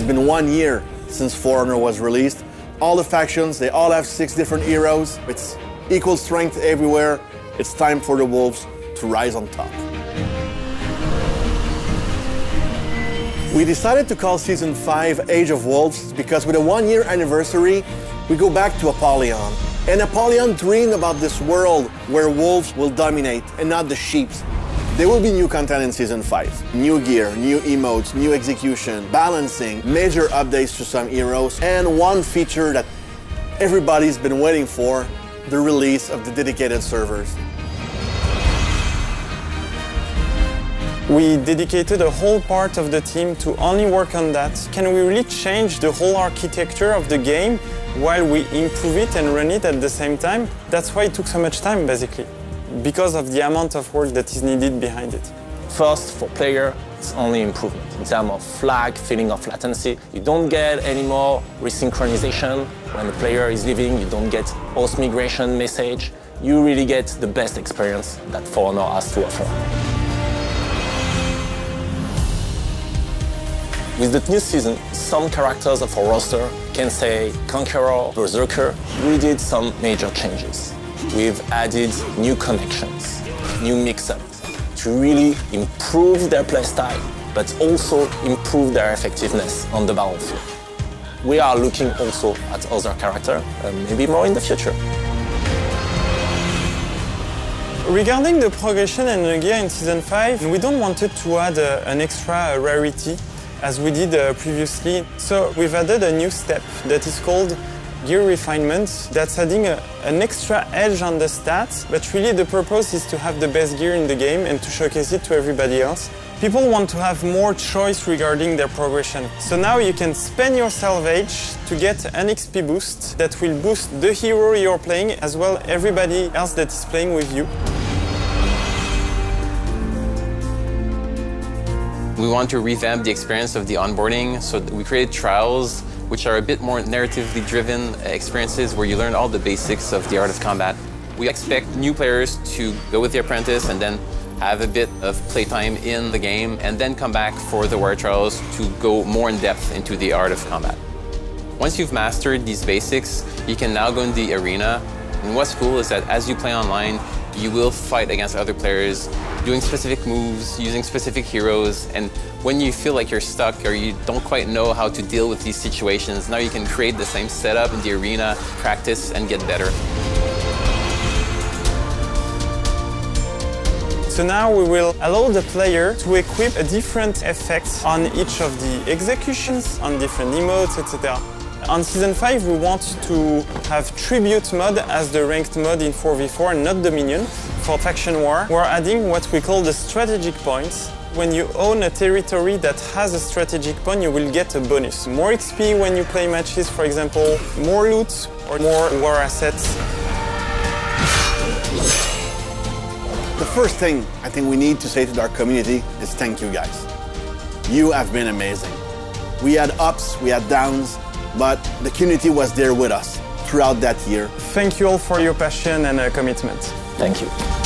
been 1 year since For Honor was released. All the factions, they all have 6 different heroes. It's equal strength everywhere. It's time for the wolves to rise on top. We decided to call Season 5 Age of Wolves because with a 1-year anniversary, we go back to Apollyon. And Apollyon dreamed about this world where wolves will dominate and not the sheep. There will be new content in Season 5. New gear, new emotes, new execution, balancing, major updates to some heroes, and one feature that everybody's been waiting for, the release of the dedicated servers. We dedicated a whole part of the team to only work on that. Can we really change the whole architecture of the game while we improve it and run it at the same time? That's why it took so much time, basically, because of the amount of work that is needed behind it. First, for player, it's only improvement. In terms of flag, feeling of latency, you don't get any more resynchronization. When the player is leaving, you don't get post-migration message. You really get the best experience that For Honor has to offer. With the new season, some characters of our roster can say Conqueror, Berserker. We did some major changes. We've added new connections, new mix-ups to really improve their playstyle, but also improve their effectiveness on the battlefield. We are looking also at other characters, maybe more in the future. Regarding the progression and the gear in Season 5, we don't want it to add an extra rarity as we did previously. So we've added a new step that is called gear refinement. That's adding an extra edge on the stats, but really the purpose is to have the best gear in the game and to showcase it to everybody else. People want to have more choice regarding their progression. So now you can spend your salvage to get an XP boost that will boost the hero you're playing as well everybody else that is playing with you. We want to revamp the experience of the onboarding, so we created trials, which are a bit more narratively driven experiences where you learn all the basics of the art of combat. We expect new players to go with the apprentice and then have a bit of playtime in the game and then come back for the war trials to go more in depth into the art of combat. Once you've mastered these basics, you can now go in the arena. And what's cool is that as you play online, you will fight against other players, doing specific moves, using specific heroes, and when you feel like you're stuck or you don't quite know how to deal with these situations, now you can create the same setup in the arena, practice, and get better. So now we will allow the player to equip a different effect on each of the executions, on different emotes, etc. On Season 5, we want to have Tribute mode as the ranked mode in 4v4, not Dominion. For Faction War, we're adding what we call the strategic points. When you own a territory that has a strategic point, you will get a bonus. More XP when you play matches, for example, more loot or more war assets. The first thing I think we need to say to our community is thank you guys. You have been amazing. We had ups, we had downs, but the community was there with us throughout that year. Thank you all for your passion and commitment. Thank you.